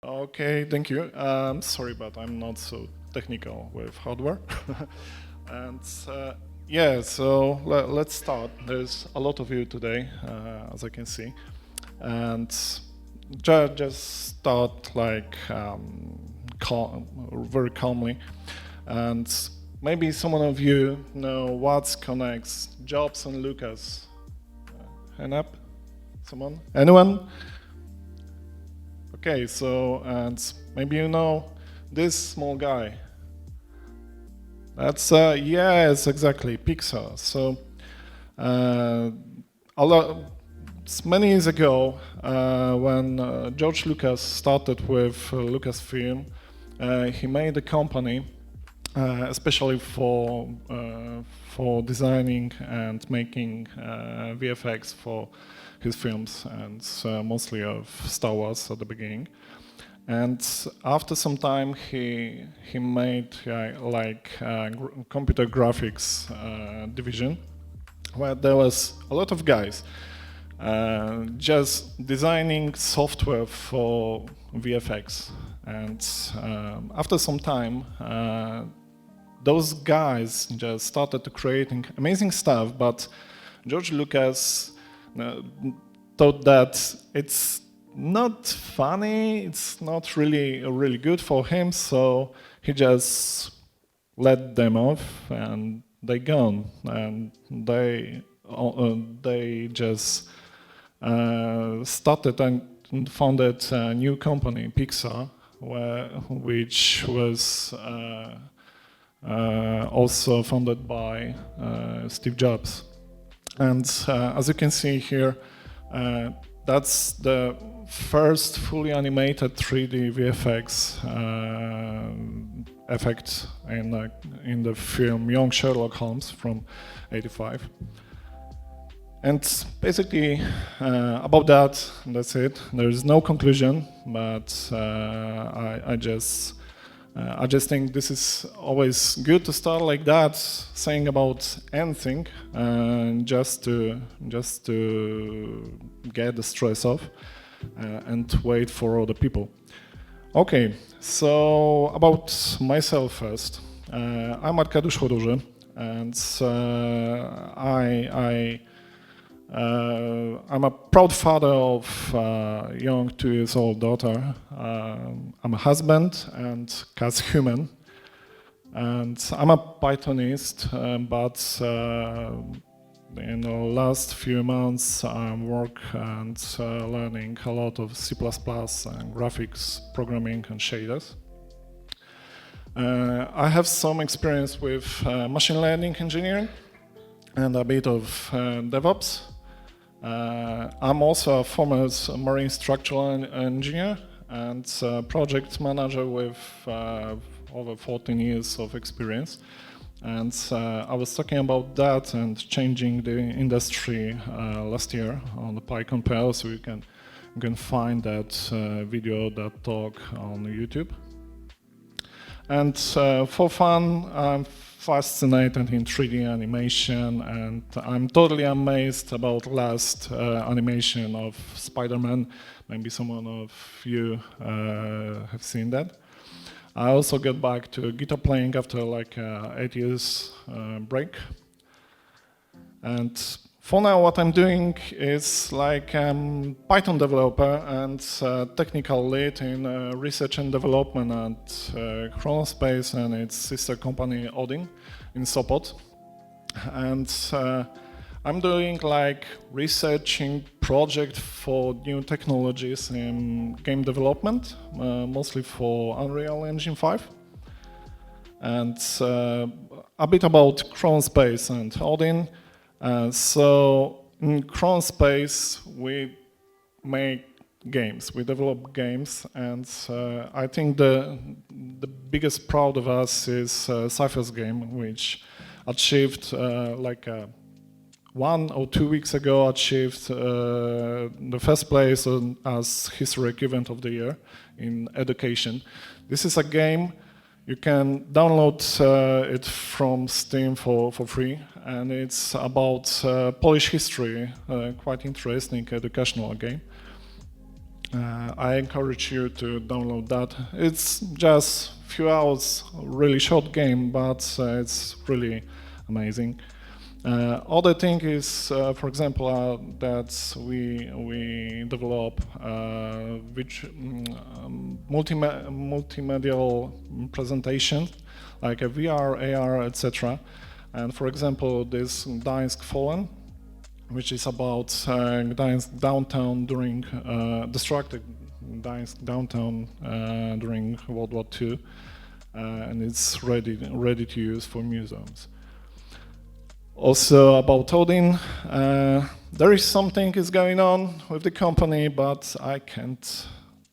Okay, thank you. Sorry, but I'm not so technical with hardware. and yeah, so let's start. There's a lot of you today, as I can see. And just start like very calmly. And maybe some of you know what connects Jobs and Lucas. Hand up? Someone? Anyone? Okay, so, and maybe you know this small guy. That's, yes, exactly, Pixar. So, many years ago, when George Lucas started with Lucasfilm, he made a company, especially for designing and making VFX for his films, and mostly of Star Wars at the beginning. And after some time, he made computer graphics division, where there was a lot of guys just designing software for VFX. And after some time, those guys just started to creating amazing stuff, but George Lucas thought that it's not funny, it's not really good for him, so he just let them off and they gone, and they just started and founded a new company, Pixar, which was also founded by Steve Jobs. And as you can see here, that's the first fully animated 3D VFX effect in the film Young Sherlock Holmes from '85. And basically, about that's it. There is no conclusion, but I just think this is always good to start like that, saying about anything, just to get the stress off and wait for other people. Okay, so about myself first. I'm Arkadiusz Choruży, and I'm a proud father of a young 2-year-old daughter. I'm a husband and cat human. And I'm a Pythonist, but in the last few months I'm working and learning a lot of C++ and graphics programming and shaders. I have some experience with machine learning engineering and a bit of DevOps. I'm also a former marine structural engineer and project manager with over 14 years of experience. And I was talking about that and changing the industry last year on the PyCompare, so you can find that video, that talk on YouTube. And for fun, I'm fascinated in 3D animation, and I'm totally amazed about last animation of Spider-Man. Maybe someone of you have seen that. I also got back to guitar playing after like 8 years break. And for now, what I'm doing is like Python developer and technical lead in research and development at Chronospace and its sister company Odin in Sopot. And I'm doing like researching project for new technologies in game development, mostly for Unreal Engine 5. And a bit about Chronospace and Odin. So in Chronospace, we make games, we develop games, and I think the biggest proud of us is Cypher's game, which achieved 1 or 2 weeks ago achieved the first place as historic event of the year in education. This is a game. You can download it from Steam for free, and it's about Polish history, quite interesting educational game. I encourage you to download that. It's just a few hours, really short game, but it's really amazing. Other thing is, for example, that we develop which multimedial presentation, like a VR, AR, etc. And for example, this Gdańsk Fallen, which is about Gdańsk downtown during destructed Gdańsk downtown during World War II, and it's ready to use for museums. Also about Odin, there is something is going on with the company, but I can't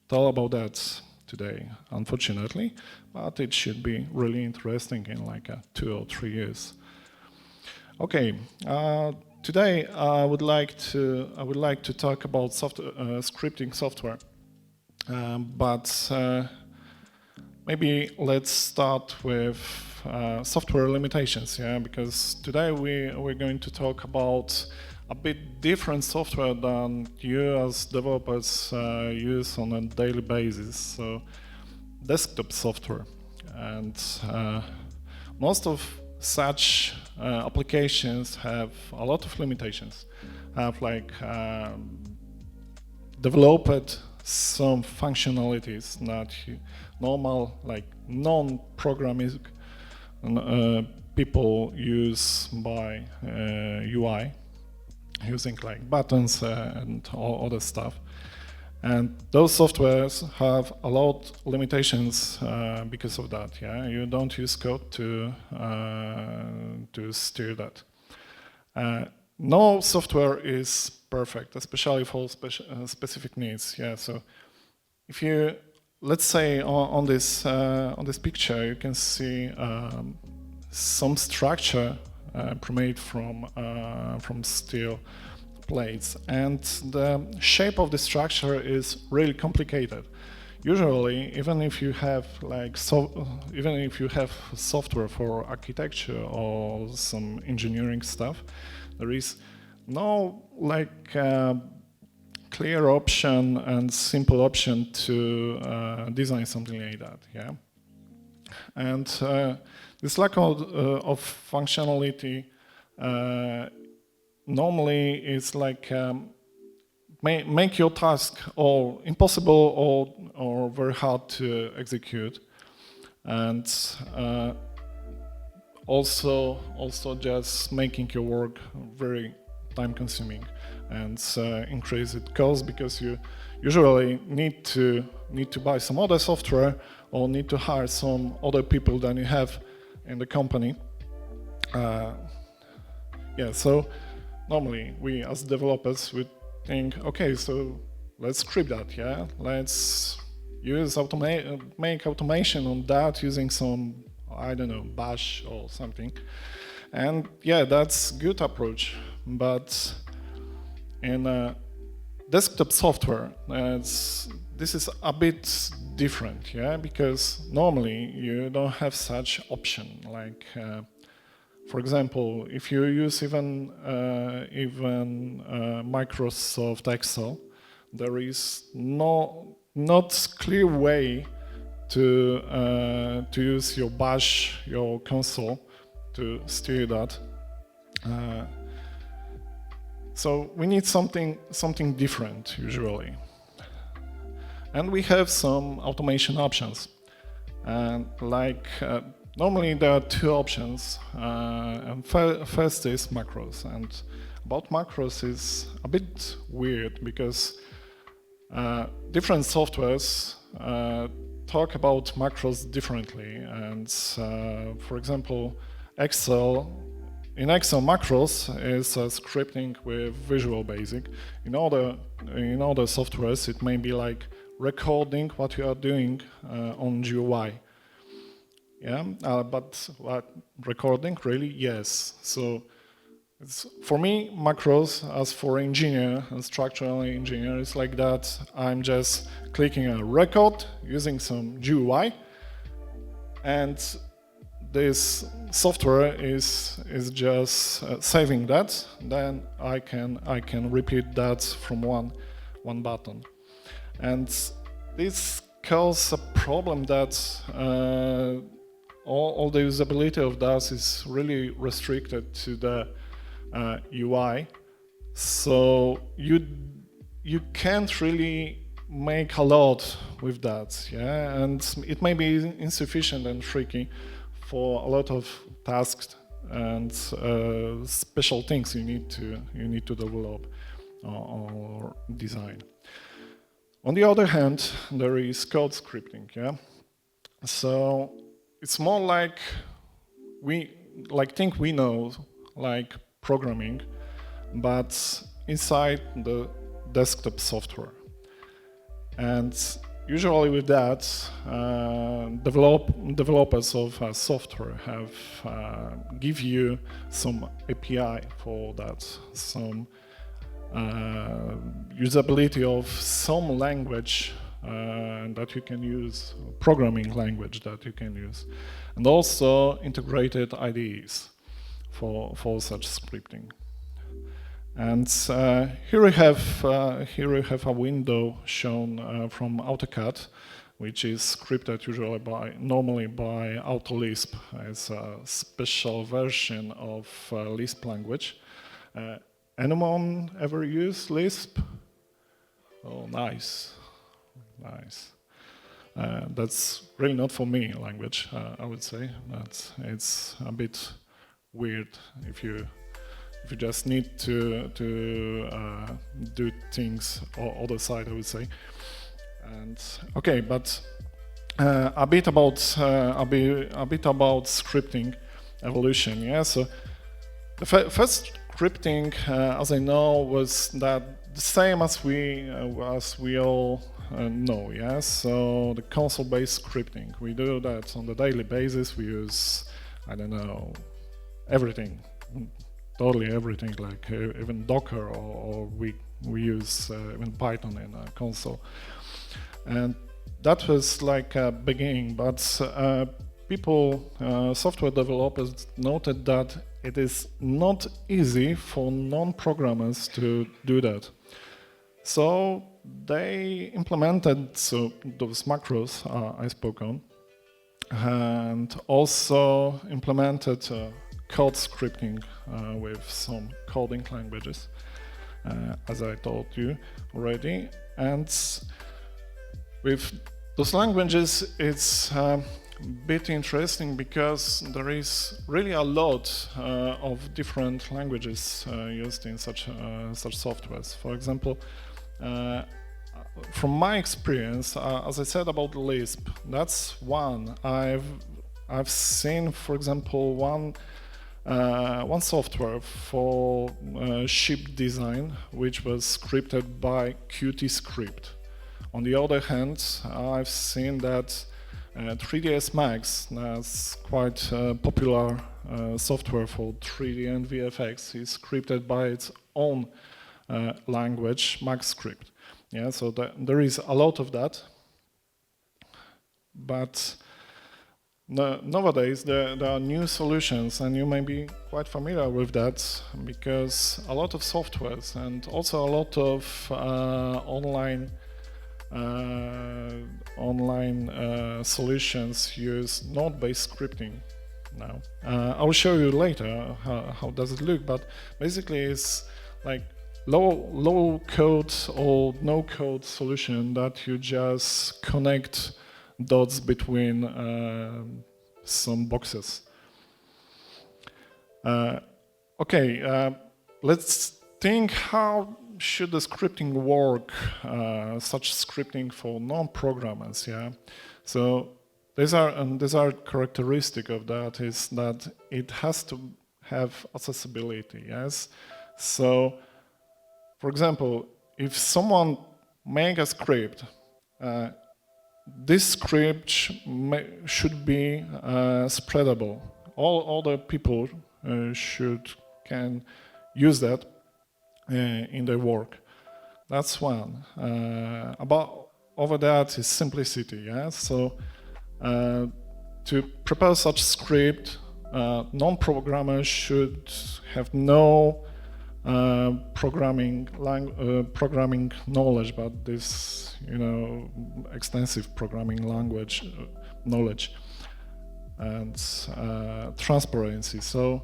tell about that today, unfortunately. But it should be really interesting in like 2 or 3 years. Okay, today I would like to talk about scripting software, but maybe let's start with software limitations, yeah, because today we're going to talk about a bit different software than you as developers use on a daily basis, so desktop software. And most of such applications have a lot of limitations, have like developed some functionalities that normal, like non-programming people use by UI, using like buttons and all other stuff. And those softwares have a lot of limitations because of that. Yeah, you don't use code to steer that. No software is perfect, especially for specific needs. Yeah, so if you, let's say on this picture, you can see some structure made from steel plates, and the shape of the structure is really complicated. Usually, even if you have like software for architecture or some engineering stuff, there is no like clear option and simple option to design something like that. Yeah, and this lack of functionality normally is like make your task or impossible or very hard to execute, and also just making your work very time consuming and increase its cost, because you usually need to buy some other software or need to hire some other people than you have in the company. Yeah, so normally we as developers would think, okay, so let's script that, yeah, let's use make automation on that using some, I don't know, bash or something. And yeah, that's good approach, but in desktop software, this is a bit different, yeah, because normally you don't have such option. Like, for example, if you use even Microsoft Excel, there is not clear way to use your bash, your console, to steer that. So we need something different usually, and we have some automation options. And like normally there are two options. And first is macros, and about macros is a bit weird because different softwares talk about macros differently. And for example, in Excel, macros is scripting with Visual Basic. In other softwares, it may be like recording what you are doing on GUI. Yeah, but what recording really? Yes. So for me, macros, as for engineer, a structural engineer, it's like that. I'm just clicking a record using some GUI, and this software is just saving that. Then I can repeat that from one button. And this causes a problem that all the usability of DAS is really restricted to the UI. So you can't really make a lot with that, yeah, and it may be insufficient and tricky for a lot of tasks and special things you need to develop or design. On the other hand, there is code scripting, yeah. So it's more like think we know, like programming, but inside the desktop software. And usually with that, developers of software have give you some API for that, some usability of some language that you can use, programming language that you can use, and also integrated IDEs for such scripting. And here we have a window shown from AutoCAD, which is scripted normally by AutoLisp as a special version of Lisp language. Anyone ever use Lisp? Oh, nice, nice. That's really not for me language, I would say. It's a bit weird if you just need to do things other side, I would say. And okay, but a bit about scripting evolution. Yeah, so the first scripting, as I know, was that the same as we all know. Yeah, so the console-based scripting. We do that on the daily basis. We use, I don't know, everything. Totally everything, like even Docker, or we use even Python in a console. And that was like a beginning, but software developers noted that it is not easy for non-programmers to do that. So they implemented those macros I spoke on, and also implemented code scripting with some coding languages, as I told you already. And with those languages, it's a bit interesting because there is really a lot of different languages used in such softwares. For example, from my experience, as I said about Lisp, that's one. I've seen, for example, one software for ship design, which was scripted by Qt script. On the other hand, I've seen that 3ds Max, that's quite popular software for 3D and VFX, is scripted by its own language, MaxScript. Yeah, so there is a lot of that, but nowadays there are new solutions, and you may be quite familiar with that, because a lot of softwares and also a lot of online solutions use node-based scripting now. I will show you later how does it look, but basically it's like low code or no code solution that you just connect dots between some boxes. Okay, let's think how should the scripting work, such scripting for non-programmers, yeah? So these are characteristic of that is that it has to have accessibility, yes? So, for example, if someone make a script, this script should be spreadable. All the people can use that in their work. That's one. Over that is simplicity. Yeah. So to prepare such script, non-programmers should have no programming knowledge, but this, extensive programming language knowledge and transparency. So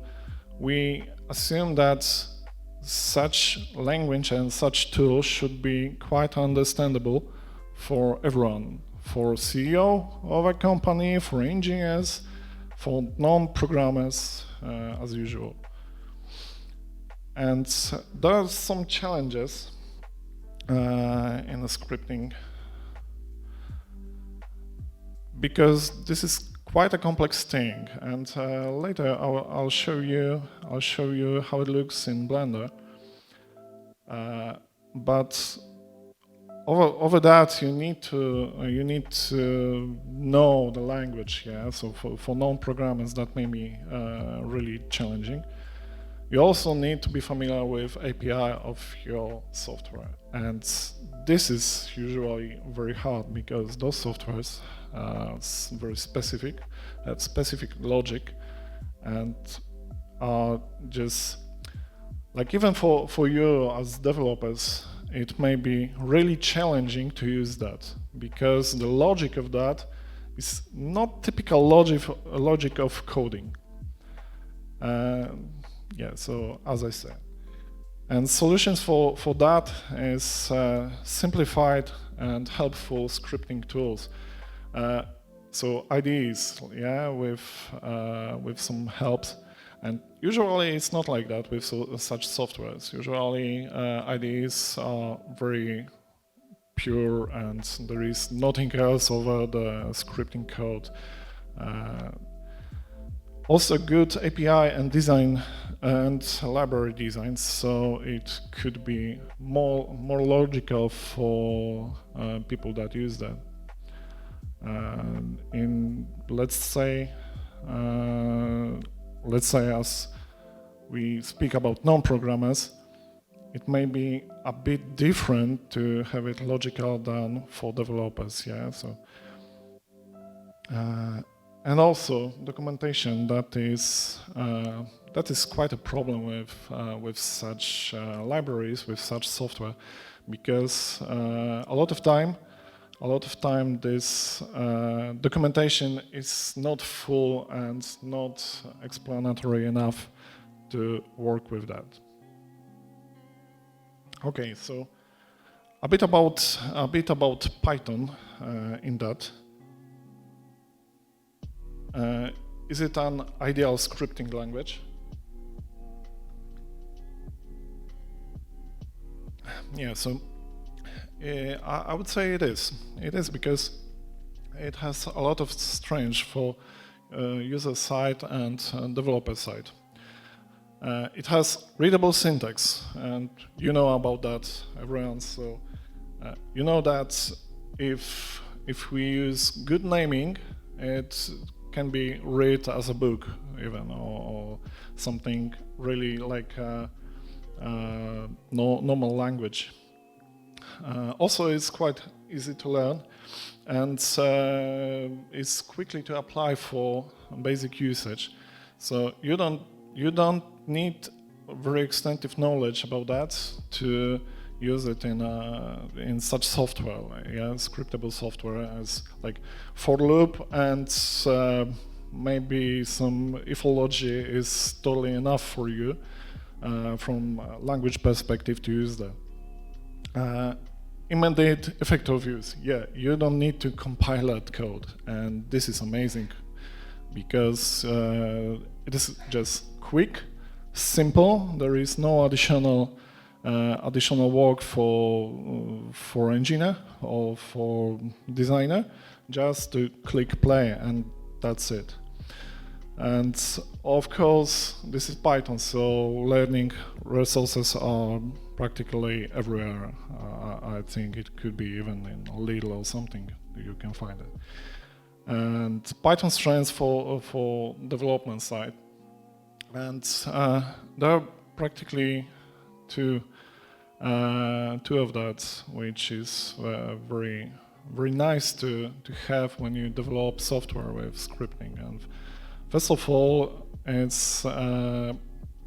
we assume that such language and such tools should be quite understandable for everyone, for CEO of a company, for engineers, for non-programmers, as usual. And there are some challenges in the scripting, because this is quite a complex thing, and later I'll show you how it looks in Blender. But over that you need to know the language. Yeah. So for non-programmers that may be really challenging. You also need to be familiar with API of your software, and this is usually very hard because those softwares are very specific, have specific logic, and are just like, even for you as developers, it may be really challenging to use that, because the logic of that is not typical logic of coding. Yeah, so as I said. And solutions for that is simplified and helpful scripting tools. So IDEs, yeah, with some helps. And usually it's not like that with such softwares. Usually IDEs are very pure and there is nothing else over the scripting code. Also good API and design and library designs, so it could be more logical for people that use that. Let's say as we speak about non-programmers, it may be a bit different to have it logical than for developers. Yeah. So. And also documentation, that is quite a problem with such libraries, with such software, because a lot of time this documentation is not full and not explanatory enough to work with that. Okay, so a bit about Python in that. Is it an ideal scripting language? Yeah, so I would say it is. It is because it has a lot of strength for user side and developer side. It has readable syntax, and you know about that, everyone. So you know that if we use good naming, it can be read as a book even, or something really like normal language. Also, it's quite easy to learn, and it's quickly to apply for basic usage. So you don't need very extensive knowledge about that to use it in such software, yeah, scriptable software as like for loop and maybe some if logic is totally enough for you from a language perspective to use that. Immediate effect of use, yeah, you don't need to compile that code, and this is amazing because it is just quick, simple. There is no additional work for engineer or for designer, just to click play and that's it. And of course, this is Python, so learning resources are practically everywhere. I think it could be even in Lidl or something, you can find it. And Python strengths for development side. And there are practically two of that, which is very nice to have when you develop software with scripting. And first of all, it's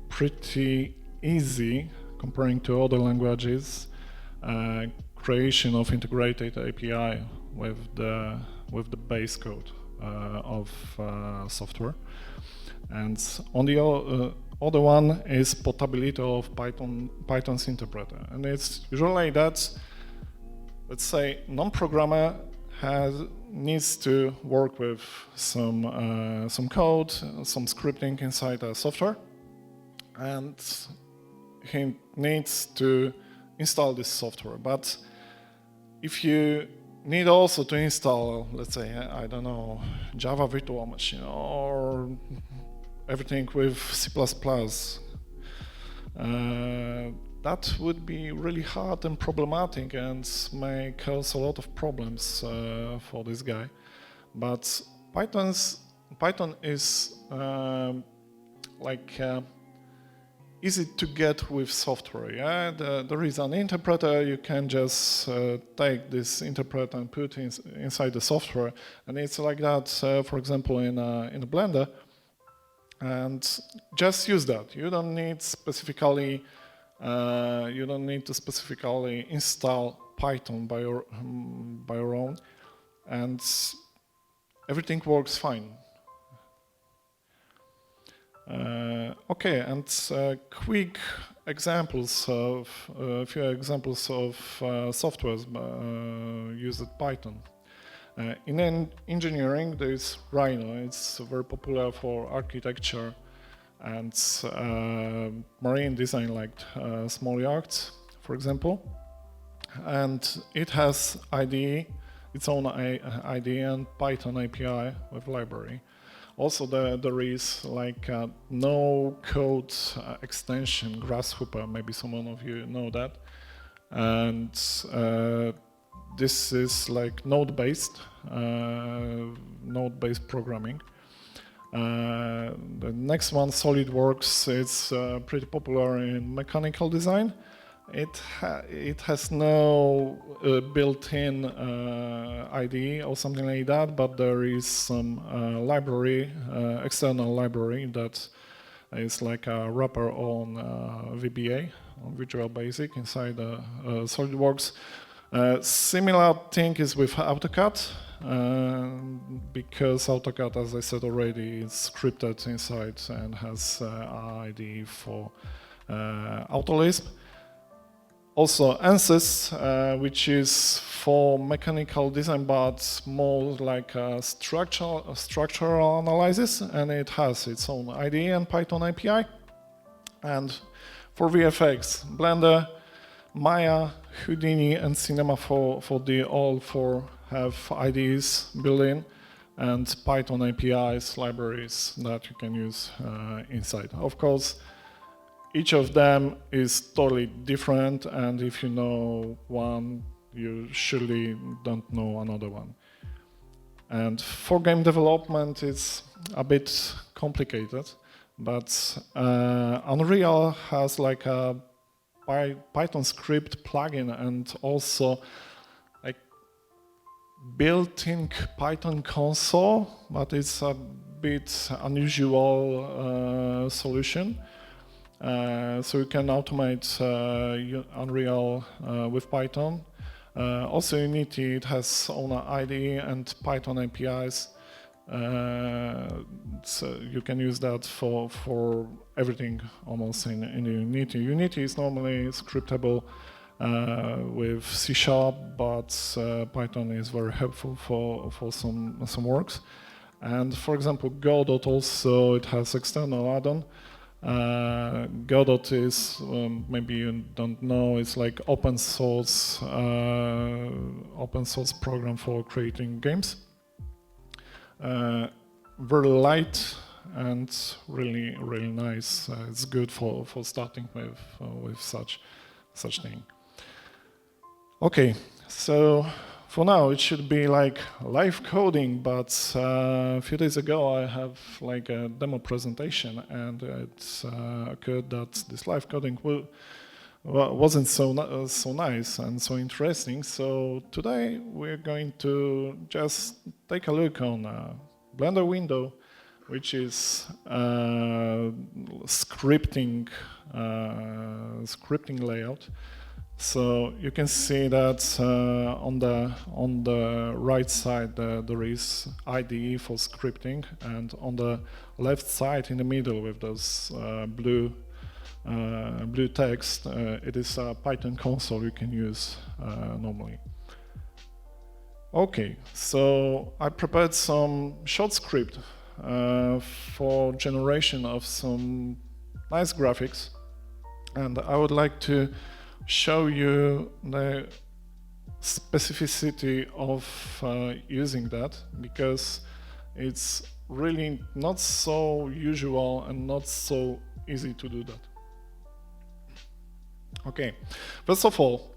pretty easy comparing to other languages. Creation of integrated API with the base code of software, and on the other one is portability of Python's interpreter, and it's usually that, let's say, non-programmer needs to work with some code, some scripting inside a software, and he needs to install this software. But if you need also to install, let's say, I don't know, Java virtual machine or everything with C++, that would be really hard and problematic and may cause a lot of problems for this guy. But Python is easy to get with software. Yeah, there is an interpreter. You can just take this interpreter and put it inside the software, and it's like that. For example, in a Blender, and just use that. You don't need specifically. You don't need to specifically install Python by your own, and everything works fine. Okay, and quick examples of a few examples of softwares used at Python. In engineering, there is Rhino. It's very popular for architecture and marine design, like small yachts, for example. And it has IDE, its own IDE and Python API with library. Also, there is like a no-code extension, Grasshopper. Maybe some of you know that. And this is like node-based programming. The next one, SolidWorks, it's pretty popular in mechanical design. It has no built-in IDE or something like that, but there is some library, external library that is like a wrapper on VBA, on Visual Basic, inside SolidWorks. Similar thing is with AutoCAD, because AutoCAD, as I said already, is scripted inside and has IDE for AutoLisp. Also ANSYS, which is for mechanical design, but more like a structural analysis, and it has its own IDE and Python API. And for VFX, Blender, Maya, Houdini, and Cinema 4D all four have IDEs built in, and Python APIs, libraries that you can use inside. Of course, each of them is totally different, and if you know one, you surely don't know another one. And for game development, it's a bit complicated, but Unreal has like a Python script plugin and also like built-in Python console, but it's a bit unusual solution. So you can automate Unreal with Python. Also Unity, it has own IDE and Python APIs. So you can use that for everything almost in Unity. Unity is normally scriptable with C#, but Python is very helpful for some works. And for example, Godot also, it has external add-on. Godot is, maybe you don't know, it's like open source program for creating games. Very light and really nice. It's good for starting with such thing. Okay, so for now it should be like live coding, but a few days ago I have like a demo presentation, and it occurred that this live coding wasn't so nice and so interesting. So today we're going to just take a look on a Blender window which is scripting layout. So you can see that on the right side there is IDE for scripting, and on the left side in the middle with those blue text, it is a Python console you can use normally. Okay, so I prepared some short script for generation of some nice graphics, and I would like to show you the specificity of using that, because it's really not so usual and not so easy to do that. Okay, first of all,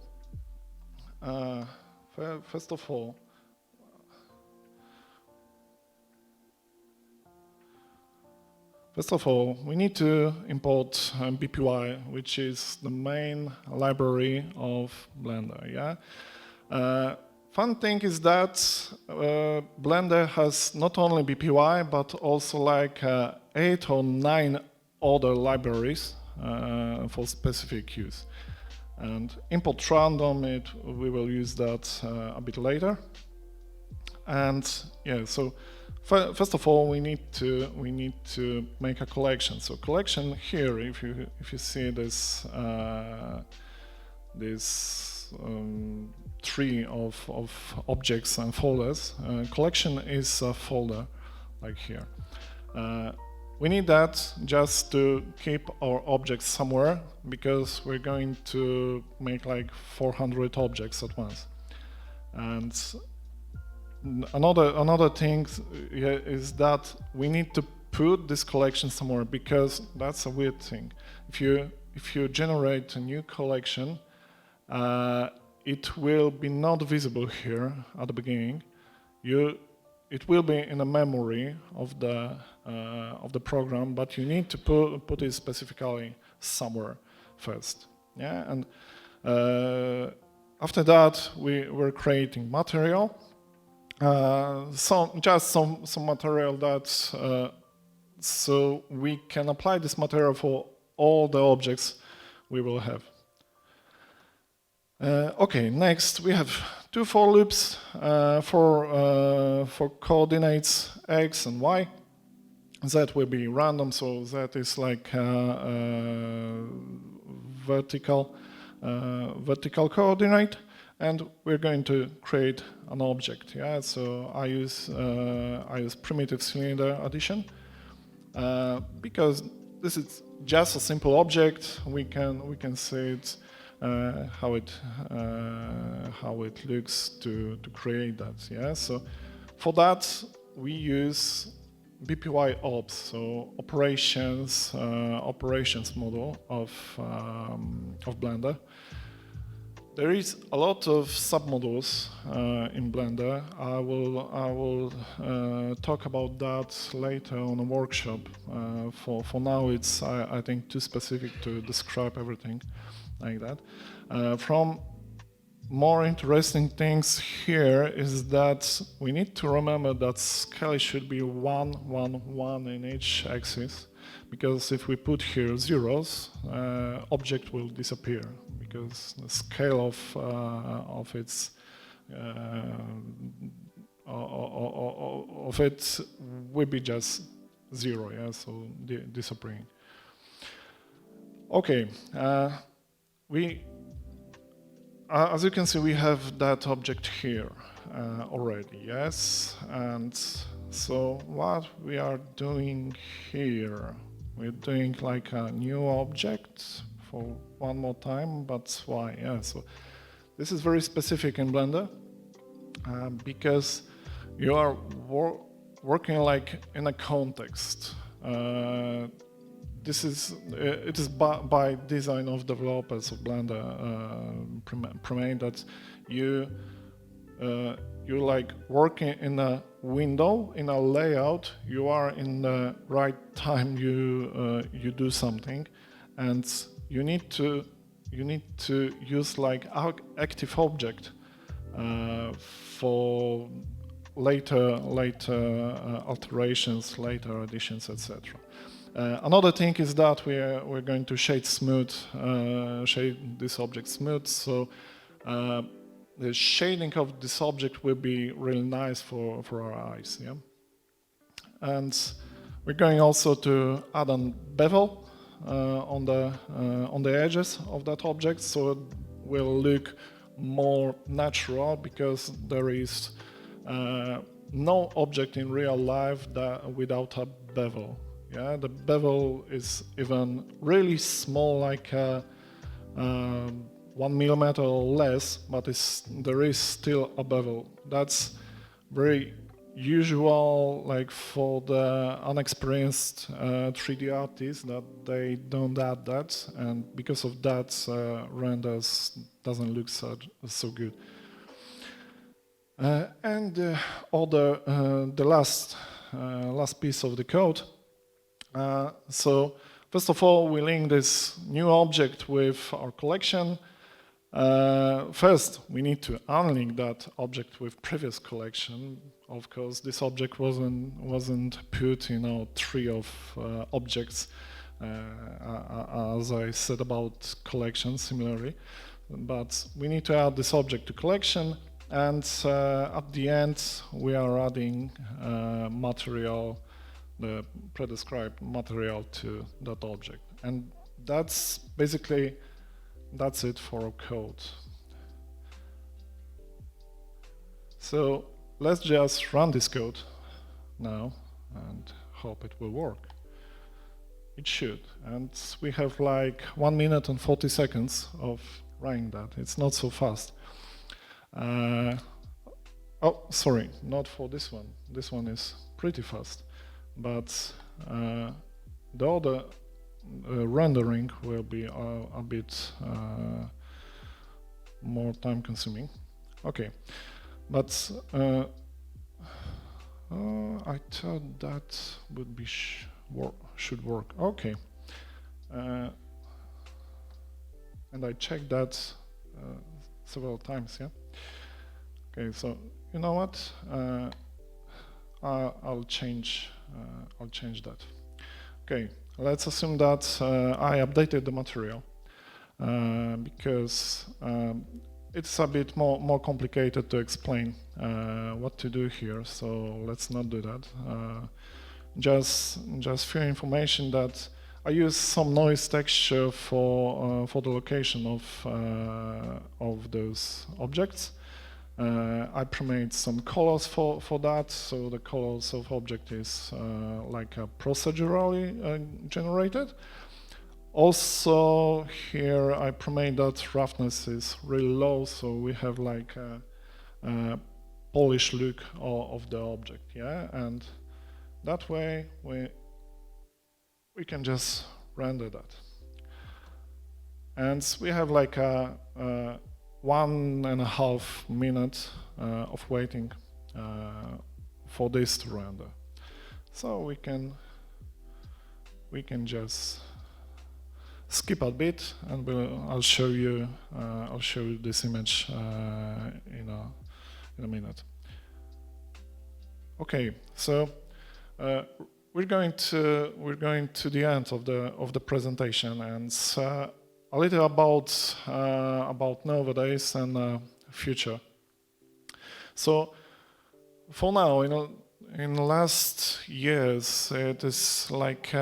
we need to import BPY, which is the main library of Blender. Yeah. Fun thing is that Blender has not only BPY but also like 8 or 9 other libraries for specific use. And import random, we will use that a bit later. And yeah, so first of all, we need to make a collection. So collection here, if you see this tree of objects and folders, collection is a folder like here. We need that just to keep our objects somewhere, because we're going to make like 400 objects at once. And another thing is that we need to put this collection somewhere, because that's a weird thing. If you generate a new collection, it will be not visible here at the beginning. It will be in the memory of the program, but you need to put it specifically somewhere first. Yeah, and after that we're creating material. Just some material that so we can apply this material for all the objects we will have. Okay, next we have 2 for loops for coordinates x and y. Z will be random, so that is like vertical coordinate, and we're going to create an object. Yeah, so I use primitive cylinder addition because this is just a simple object. We can see it. How it looks to create that. Yeah, so for that we use BPY ops, so operations model of Blender. There is a lot of submodules in Blender. I will talk about that later on a workshop. For now, it's I think too specific to describe everything like that. From more interesting things here is that we need to remember that scale should be 1, 1, 1 in each axis, because if we put here zeros, object will disappear, because the scale of it will be just 0, yeah, so disappearing. Okay. As you can see, we have that object here already, yes? And so what we are doing here, we're doing like a new object for one more time, but why? Yeah, so this is very specific in Blender because you are working like in a context. It is by design of developers of Blender premed that you like working in a window, in a layout. You are in the right time. You do something, and you need to use like active object for later alterations, later additions, etc. Another thing is that we're going to shade this object smooth, so the shading of this object will be really nice for our eyes. Yeah, and we're going also to add on bevel on the edges of that object, so it will look more natural, because there is no object in real life without a bevel. Yeah, the bevel is even really small, like 1 millimeter or less, but there is still a bevel. That's very usual, like for the unexperienced 3D artists, that they don't add that, and because of that, renders doesn't look so good. And the last piece of the code. So first of all, we link this new object with our collection. First, we need to unlink that object with previous collection. Of course, this object wasn't put in our tree of objects, as I said about collection similarly. But we need to add this object to collection, and at the end, we are adding material, the predescribed material, to that object. And that's it for our code. So let's just run this code now and hope it will work. It should. And we have like 1 minute and 40 seconds of running that. It's not so fast. Oh, sorry, not for this one. This one is pretty fast. But the other rendering will be a bit more time consuming. Okay, but I thought that would be should work. Okay, and I checked that several times. Yeah. Okay, so you know what? I'll change that. Okay, let's assume that I updated the material because it's a bit more complicated to explain what to do here. So let's not do that. Just few information that I use some noise texture for the location of those objects. I premade some colors for that, so the colors of object is like procedurally generated. Also here I premade that roughness is really low, so we have like a polished look of the object, yeah, and that way we can just render that. And we have like a 1.5 minutes of waiting for this to render. So we can just skip a bit, and I'll show you this image in a minute. Okay, so we're going to the end of the presentation, and a little about nowadays and future. So for now, in the last years, it is like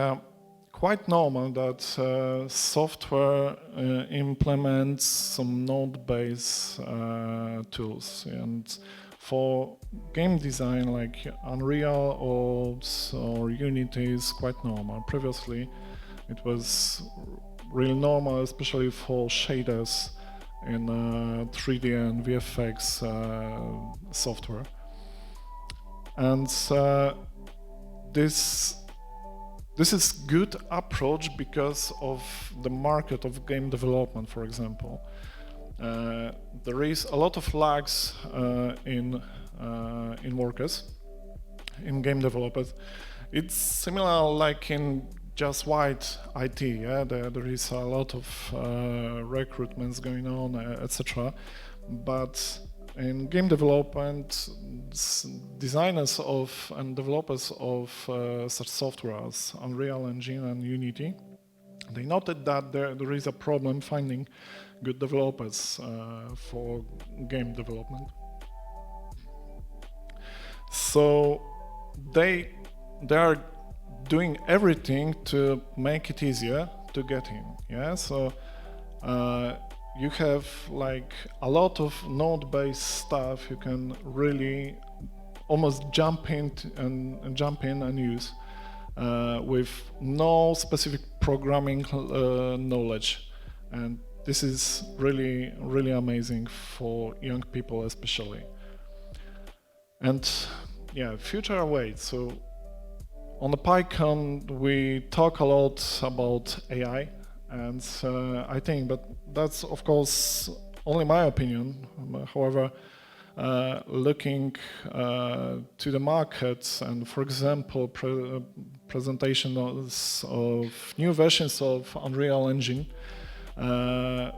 quite normal that software implements some node-based tools, and for game design, like Unreal or Unity is quite normal. Previously, it was really normal, especially for shaders in 3D and VFX software. And this is good approach because of the market of game development, for example. There is a lot of lags in workers, in game developers. It's similar like in just white IT, yeah? There is a lot of recruitments going on, etc. But in game development, designers of and developers of such software as Unreal Engine and Unity, they noted that there is a problem finding good developers for game development. So they are doing everything to make it easier to get in. Yeah, so you have like a lot of node-based stuff you can really almost jump in and use with no specific programming knowledge, and this is really amazing for young people especially. And yeah, future awaits. So on the PyCon we talk a lot about AI, and I think, but that's of course only my opinion. However, looking to the markets and, for example, presentations of new versions of Unreal Engine,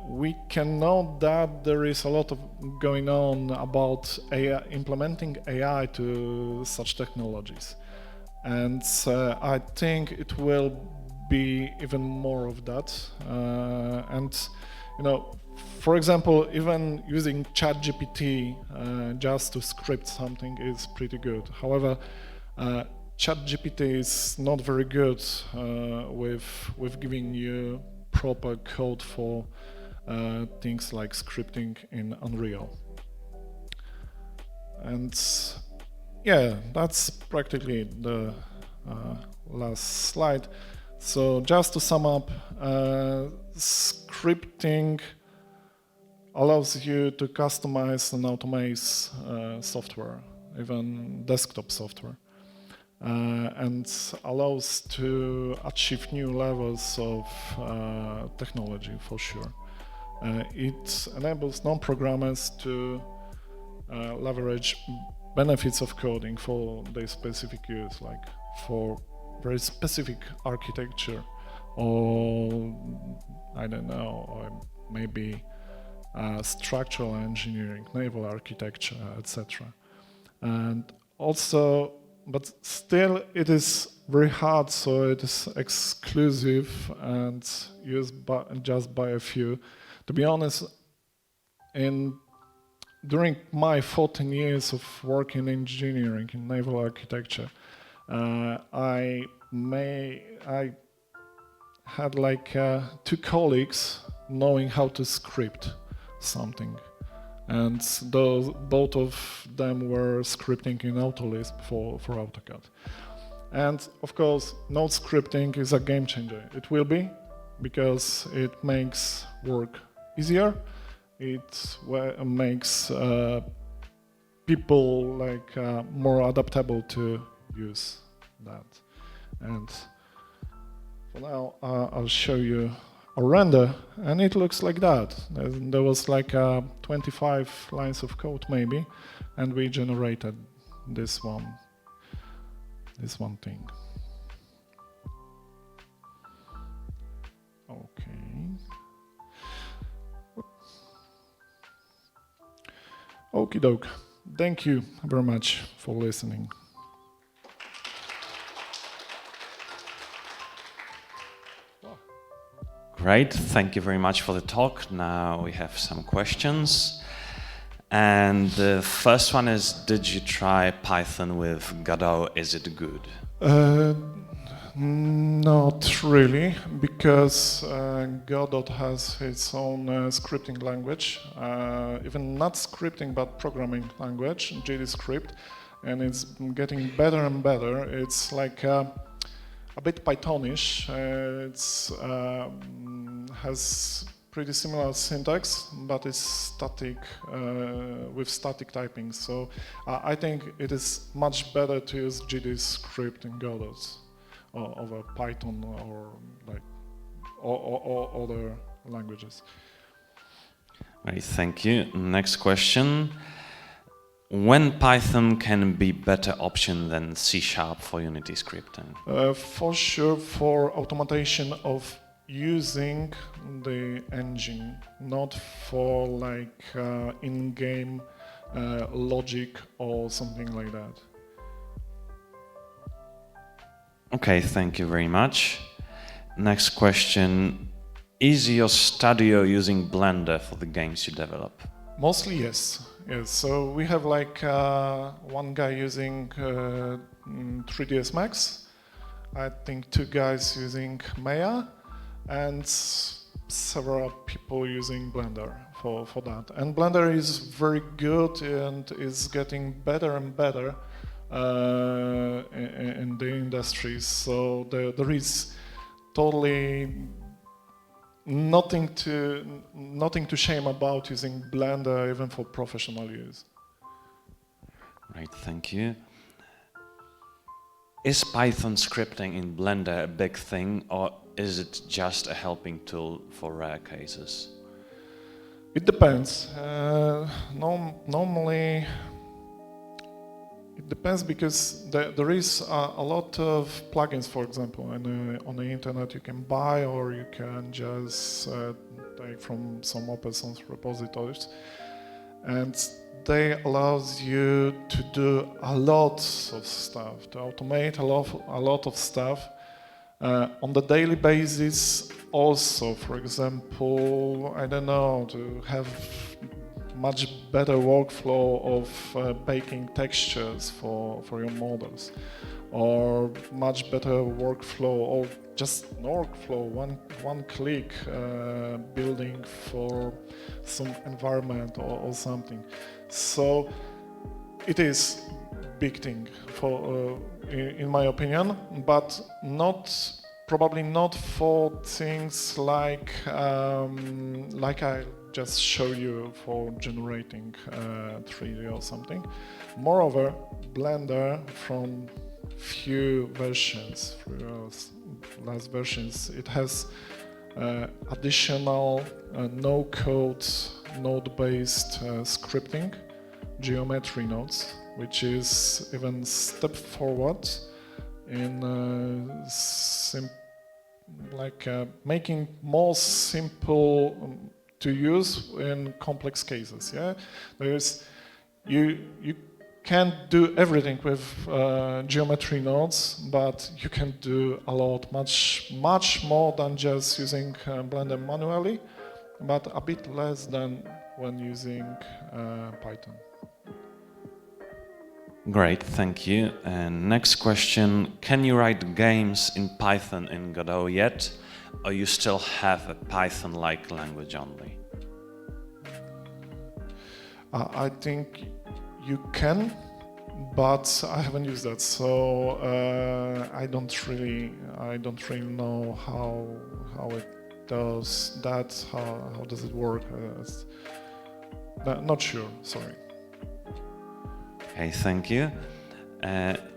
we can note that there is a lot of going on about AI, implementing AI to such technologies, and I think it will be even more of that. And you know, for example, even using ChatGPT just to script something is pretty good. However, ChatGPT is not very good with giving you proper code for things like scripting in Unreal. And yeah, that's practically the last slide. So just to sum up, scripting allows you to customize and automate software, even desktop software, and allows to achieve new levels of technology for sure. It enables non-programmers to leverage benefits of coding for their specific use, like for very specific architecture, or I don't know, or maybe structural engineering, naval architecture, etc. And also, but still it is very hard, so it is exclusive and used just by a few. To be honest, during my 14 years of work in engineering, in naval architecture, I had like 2 colleagues knowing how to script something, and both of them were scripting in Autolisp for AutoCAD. And of course, node scripting is a game changer. It will be, because it makes work easier. It makes people like more adaptable to use that. And for now, I'll show you a render, and it looks like that. There was like 25 lines of code maybe, and we generated this one thing. Okay. Okie doke. Thank you very much for listening. Great, thank you very much for the talk. Now we have some questions. And the first one is, did you try Python with Godot? Is it good? Not really, because Godot has its own scripting language, even not scripting but programming language, GDScript, and it's getting better and better. It's like a bit Pythonish. It's has pretty similar syntax, but it's static, with static typing. So I think it is much better to use GDScript in Godot over Python or like or other languages. Right, thank you. Next question. When Python can be better option than C# for Unity scripting? For sure, for automation of using the engine, not for like in-game logic or something like that. Okay, thank you very much. Next question. Is your studio using Blender for the games you develop? Mostly yes. Yes. So we have like one guy using 3ds Max, I think 2 guys using Maya, and several people using Blender for that. And Blender is very good and is getting better and better in the industry. So there is totally nothing to shame about using Blender even for professional use. Right, thank you. Is Python scripting in Blender a big thing, or is it just a helping tool for rare cases? It depends. Normally, it depends because there is a lot of plugins, for example, on the internet you can buy, or you can just take from some open source repositories, and they allows you to do a lot of stuff, to automate a lot of stuff on the daily basis. Also, for example, I don't know, to have much better workflow of baking textures for your models, or much better workflow, or just workflow, one click building for some environment or something. So it is big thing for in my opinion, but probably not for things like I just show you for generating 3D or something. Moreover, Blender from few versions, last versions, it has additional no-code, node-based scripting, geometry nodes, which is even step forward in making more simple to use in complex cases. Yeah, you can't do everything with geometry nodes, but you can do a lot, much more than just using Blender manually, but a bit less than when using Python. Great, thank you. And next question, can you write games in Python in Godot yet, or you still have a Python-like language only? I think you can, but I haven't used that, so I don't really know how it does that. How does it work? Not sure. Sorry. Okay, thank you.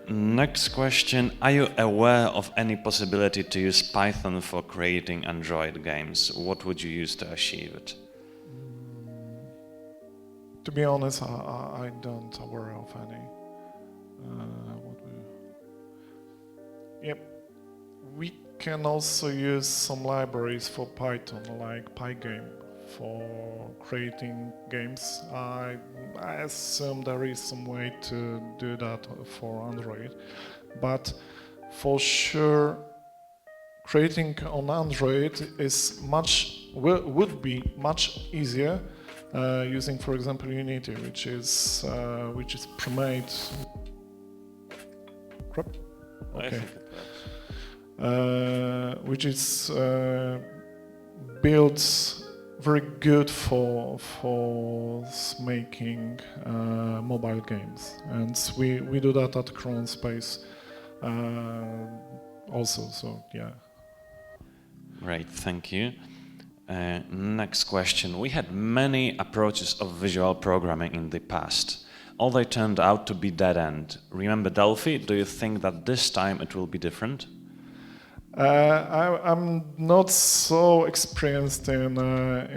Next question, are you aware of any possibility to use Python for creating Android games? What would you use to achieve it? To be honest, I don't aware of any. Yep, we can also use some libraries for Python, like Pygame, for creating games. I assume there is some way to do that for Android, but for sure, creating on Android is would be much easier using, for example, Unity, which is pre-made. Okay. Which is built very good for making mobile games, and we do that at Cron Space also. So yeah. Great, thank you. Next question. We had many approaches of visual programming in the past. All they turned out to be dead end. Remember Delphi? Do you think that this time it will be different? I'm not so experienced in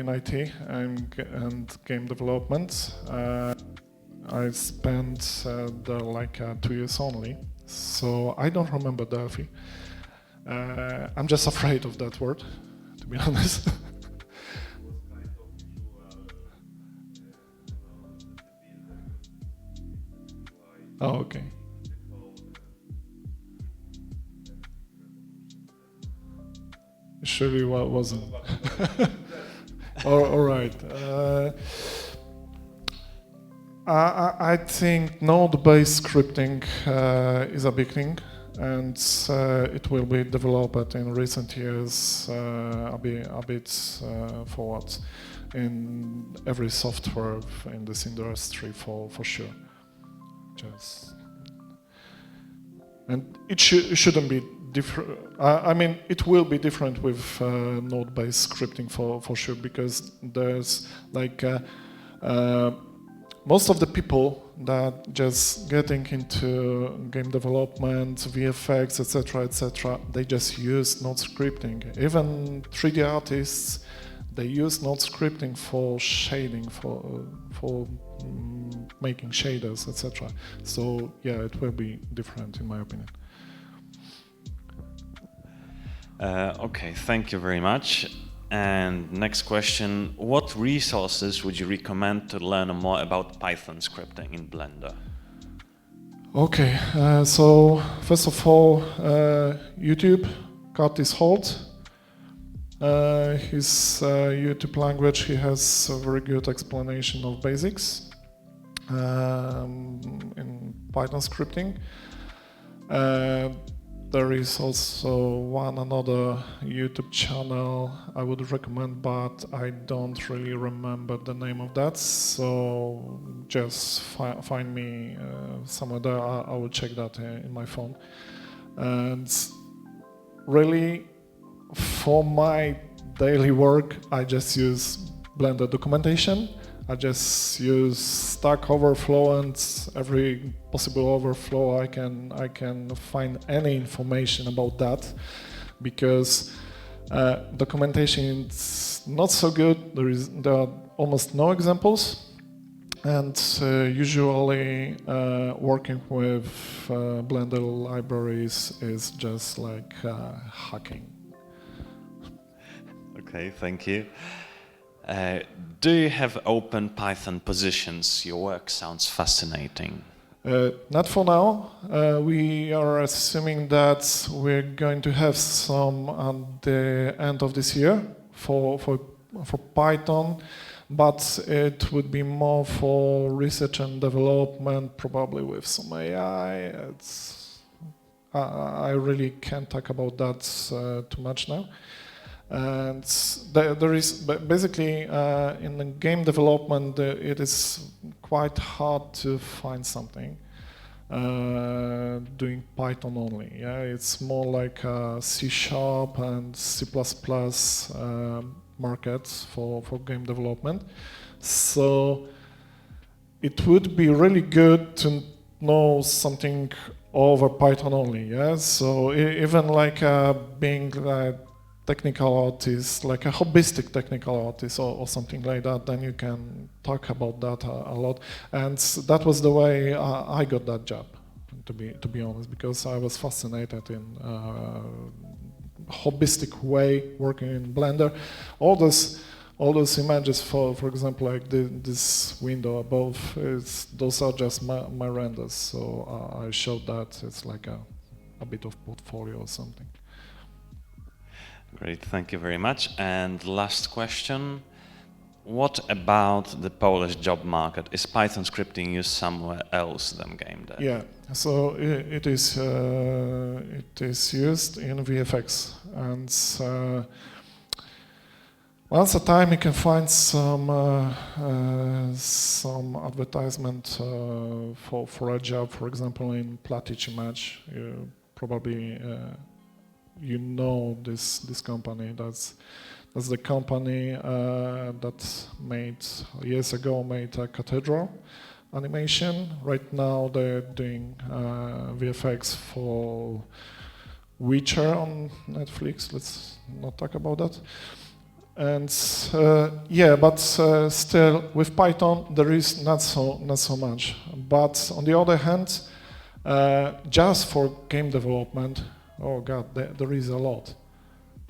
IT and game development. I spent there like 2 years only, so I don't remember Delphi. I'm just afraid of that word, to be honest. Oh, okay. Surely wasn't. All right. I think node-based scripting is a big thing, and it will be developed in recent years a bit forward in every software in this industry for sure. And it shouldn't be different. I mean, it will be different with node-based scripting for sure, because there's like most of the people that just getting into game development, VFX, etc., they just use node scripting. Even 3D artists, they use node scripting for shading, for making shaders, etc. So yeah, it will be different in my opinion. Okay, thank you very much. And next question, what resources would you recommend to learn more about Python scripting in Blender? Okay, so first of all, YouTube, Curtis Holt. His YouTube language, he has a very good explanation of basics in Python scripting. There is also another YouTube channel I would recommend, but I don't really remember the name of that, so just find me somewhere there. I will check that in my phone. And really, for my daily work, I just use Blender documentation. I just use Stack Overflow and every possible overflow I can find any information about that, because documentation is not so good. There are almost no examples, and usually working with Blender libraries is just like hacking. Okay, thank you. Do you have open Python positions? Your work sounds fascinating. Not for now. We are assuming that we're going to have some at the end of this year for Python, but it would be more for research and development, probably with some AI. I really can't talk about that too much now. And there is basically in the game development it is quite hard to find something doing Python only. Yeah, it's more like C# and C++ market for game development. So it would be really good to know something over Python only. Yeah, so even like being technical artist, like a hobbyistic technical artist or something like that, then you can talk about that a lot. And that was the way I got that job, to be honest, because I was fascinated in hobbyistic way working in Blender. All those images, for example, like this window above, those are just my renders. So I showed that it's like a bit of portfolio or something. Great, thank you very much. And last question, what about the Polish job market? Is Python scripting used somewhere else than game dev? Yeah, so it is used in VFX, and once a time you can find some advertisement for a job, for example, in Platic Image. Probably you know this company. That's the company that years ago made a Cathedral animation. Right now they're doing VFX for Witcher on Netflix. Let's not talk about that. And yeah, but still with Python there is not so much. But on the other hand, just for game development, oh God, there is a lot.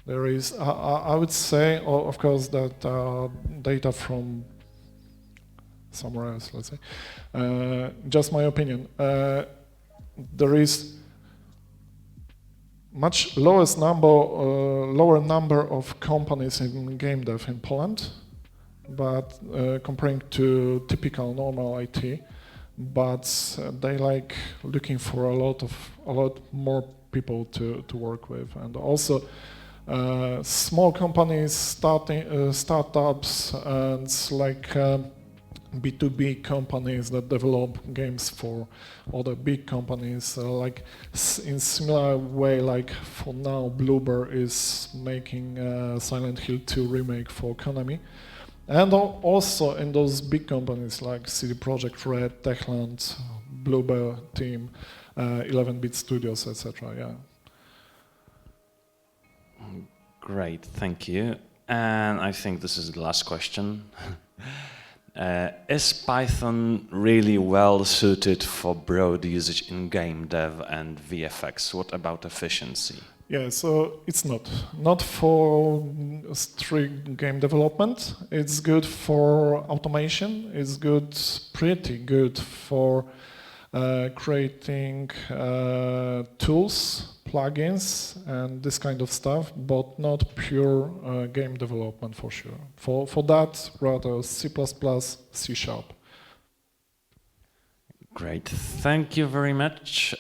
There is, I would say, of course, that data from somewhere else, let's say. Just my opinion. There is much lower number of companies in game dev in Poland, but comparing to typical normal IT, but they like looking for a lot more people to work with, and also small companies, startups, and like B2B companies that develop games for other big companies, like in similar way, like for now Bloober is making Silent Hill 2 remake for Konami, and also in those big companies like CD Projekt Red, Techland, Bloober team, 11-bit studios, etc. Yeah. Great, thank you. And I think this is the last question. Is Python really well suited for broad usage in game dev and VFX? What about efficiency? Yeah, so it's not for strict game development. It's good for automation. It's pretty good for creating tools, plugins, and this kind of stuff, but not pure game development for sure. For that, rather C++, C#. Great, thank you very much.